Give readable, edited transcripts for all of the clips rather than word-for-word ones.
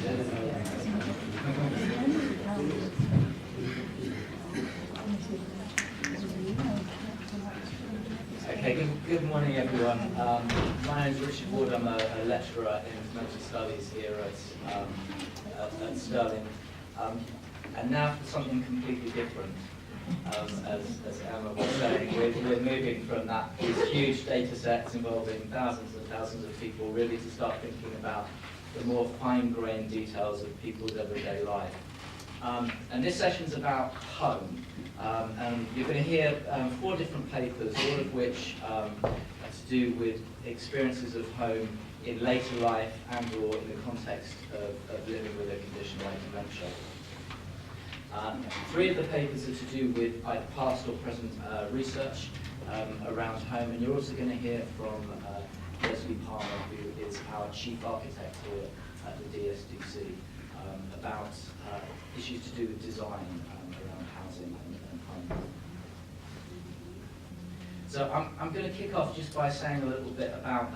Okay, good morning everyone. My name is Richard Ward. I'm a lecturer in mental studies here at Stirling. And now for something completely different. As Emma was saying, we're moving from these huge data sets involving thousands and thousands of people really to start thinking about the more fine-grained details of people's everyday life. And this session's about home. And you're going to hear 4 different papers, all of which are to do with experiences of home in later life and or in the context of living with a condition like dementia. 3 of the papers are to do with either past or present research around home, and you're also going to hear from Leslie Palmer, who is our chief architect here at the DSDC, about issues to do with design around housing and home. So I'm going to kick off just by saying a little bit about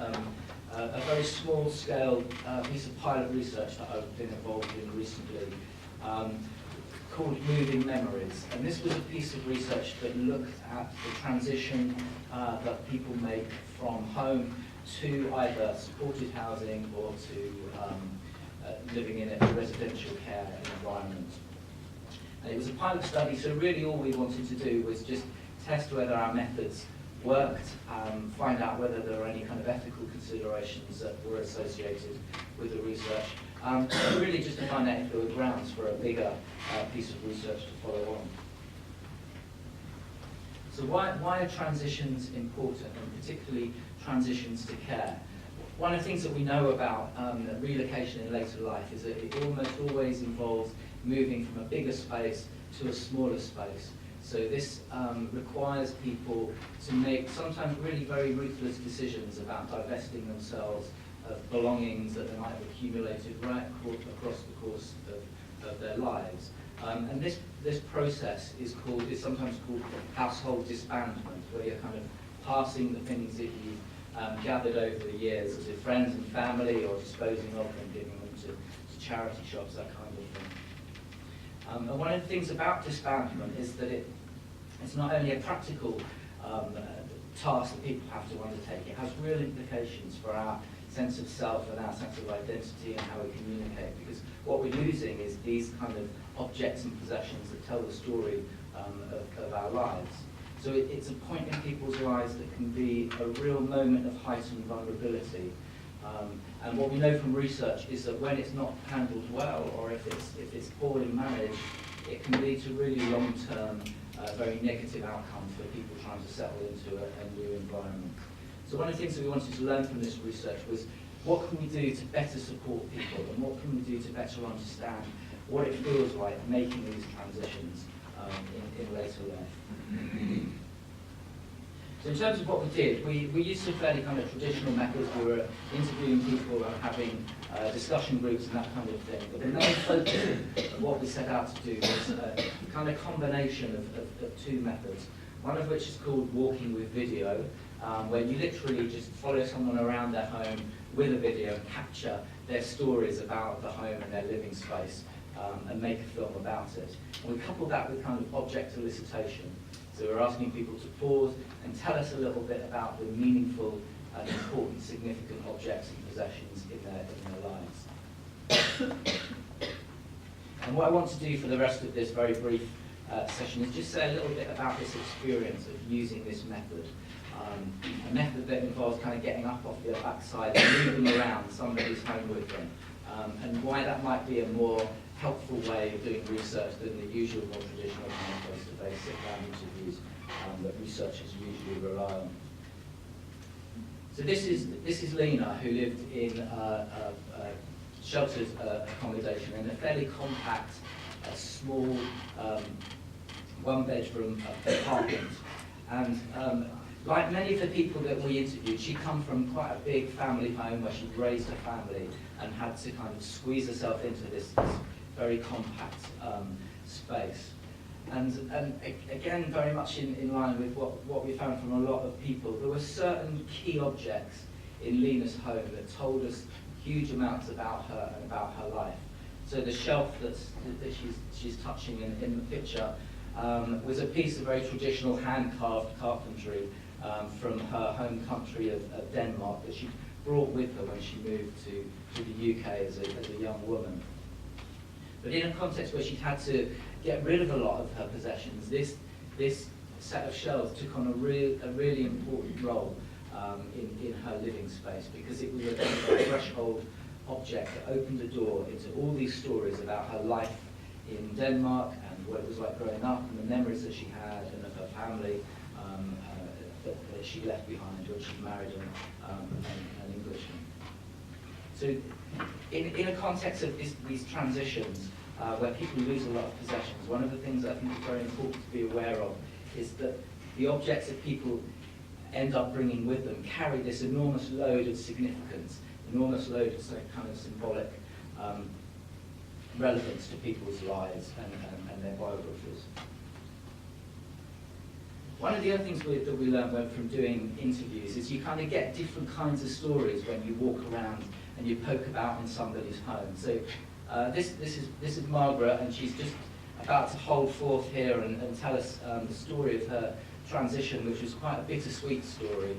a very small-scale piece of pilot research that I've been involved in recently, called Moving Memories. And this was a piece of research that looked at the transition that people make from home to either supported housing or to living in a residential care environment. And it was a pilot study, so really all we wanted to do was just test whether our methods worked, find out whether there were any kind of ethical considerations that were associated with the research, and really just to find out if there were grounds for a bigger piece of research to follow on. So why are transitions important, and particularly transitions to care? One of the things that we know about relocation in later life is that it almost always involves moving from a bigger space to a smaller space. So this requires people to make sometimes really very ruthless decisions about divesting themselves of belongings that they might have accumulated right across the course of their lives. And this process is sometimes called household disbandment, where you're kind of passing the things that you've gathered over the years to friends and family, or disposing of them, giving them to charity shops, that kind of thing. And one of the things about disbandment is that it's not only a practical task that people have to undertake, it has real implications for our sense of self and our sense of identity and how we communicate, because what we're losing is these kind of objects and possessions that tell the story of our lives. So it's a point in people's lives that can be a real moment of heightened vulnerability. And what we know from research is that when it's not handled well, or if it's poorly managed, it can lead to really long-term, very negative outcomes for people trying to settle into a new environment. So one of the things that we wanted to learn from this research was, what can we do to better support people, and what can we do to better understand what it feels like making these transitions in later life. So in terms of what we did, we used some fairly kind of traditional methods. We were interviewing people and having discussion groups and that kind of thing. But the main focus of what we set out to do was a kind of combination of 2 methods. One of which is called walking with video, where you literally just follow someone around their home with a video and capture their stories about the home and their living space, and make a film about it. And we coupled that with kind of object elicitation. So we're asking people to pause and tell us a little bit about the meaningful and important, significant objects and possessions in their lives. And what I want to do for the rest of this very brief session is just say a little bit about this experience of using this method. A method that involves kind of getting up off your backside and moving around somebody's home with them, and why that might be a more helpful way of doing research than the usual more traditional kind of face-to-face sit-down interviews that researchers usually rely on. So this is Lena, who lived in sheltered accommodation in a fairly compact, small, one-bedroom apartment. And like many of the people that we interviewed, she'd come from quite a big family home where she'd raised a family and had to kind of squeeze herself into this very compact space. And again, very much in line with what we found from a lot of people, there were certain key objects in Lena's home that told us huge amounts about her and about her life. So the shelf that she's touching in the picture was a piece of very traditional hand-carved carpentry from her home country of Denmark that she brought with her when she moved to the UK as a young woman. But in a context where she'd had to get rid of a lot of her possessions, this set of shelves took on a really important role in her living space, because it was a kind of threshold object that opened the door into all these stories about her life in Denmark and what it was like growing up and the memories that she had and of her family that she left behind when she married an Englishman. So in a context of these transitions where people lose a lot of possessions, one of the things I think is very important to be aware of is that the objects that people end up bringing with them carry this enormous load of significance, enormous load of kind of symbolic relevance to people's lives and their biographies. One of the other things that we learned from doing interviews is you kind of get different kinds of stories when you walk around and you poke about in somebody's home. So this is Margaret, and she's just about to hold forth here and tell us the story of her transition, which was quite a bittersweet story.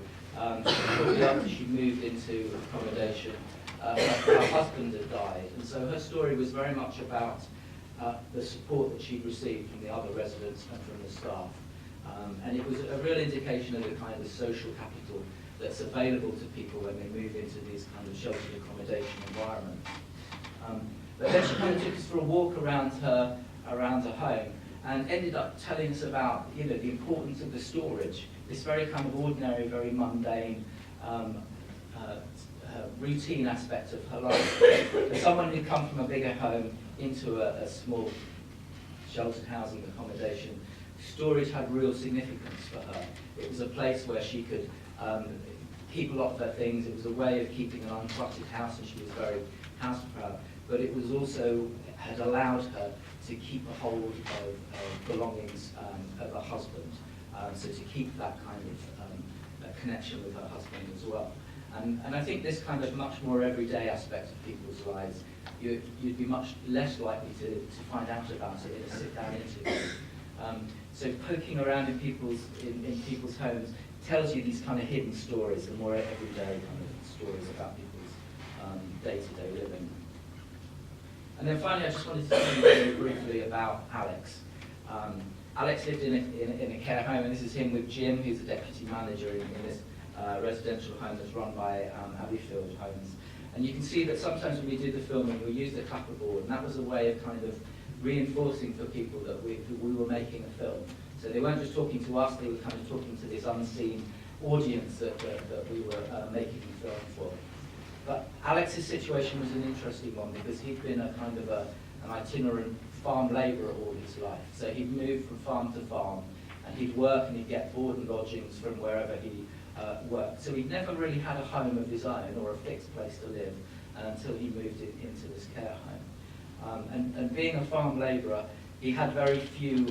Shortly after she moved into accommodation, her husband had died, and so her story was very much about the support that she'd received from the other residents and from the staff. And it was a real indication of the kind of social capital that's available to people when they move into these kind of sheltered accommodation environments. But then she kind of took us for a walk around her home and ended up telling us about, you know, the importance of the storage, this very kind of ordinary, very mundane, routine aspect of her life. For someone who'd come from a bigger home into a small sheltered housing accommodation, storage had real significance for her. It was a place where she could keep a lot of her things. It was a way of keeping an uncluttered house, and she was very house proud. But it was also had allowed her to keep a hold of belongings of her husband, so to keep that kind of connection with her husband as well. And I think this kind of much more everyday aspect of people's lives, you'd be much less likely to find out about it in a sit-down interview. So poking around in people's homes tells you these kind of hidden stories, the more everyday kind of stories about people's day-to-day living. And then finally, I just wanted to tell you very briefly about Alex. Alex lived in a care home, and this is him with Jim, who's a deputy manager in this residential home that's run by Abbeyfield Homes. And you can see that sometimes when we did the filming, we used a clapperboard, and that was a way of kind of reinforcing for people that we were making a film. So they weren't just talking to us, they were kind of talking to this unseen audience that we were making the film for. But Alex's situation was an interesting one, because he'd been a kind of an itinerant farm labourer all his life. So he'd moved from farm to farm, and he'd work and he'd get board and lodgings from wherever he worked. So he'd never really had a home of his own or a fixed place to live until he moved into this care home. And being a farm labourer, he had very few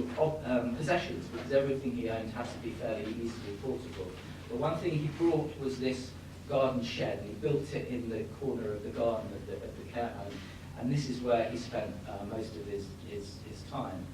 possessions, because everything he owned had to be fairly easily portable. But one thing he brought was this garden shed, and he built it in the corner of the garden of the care home, and this is where he spent most of his time.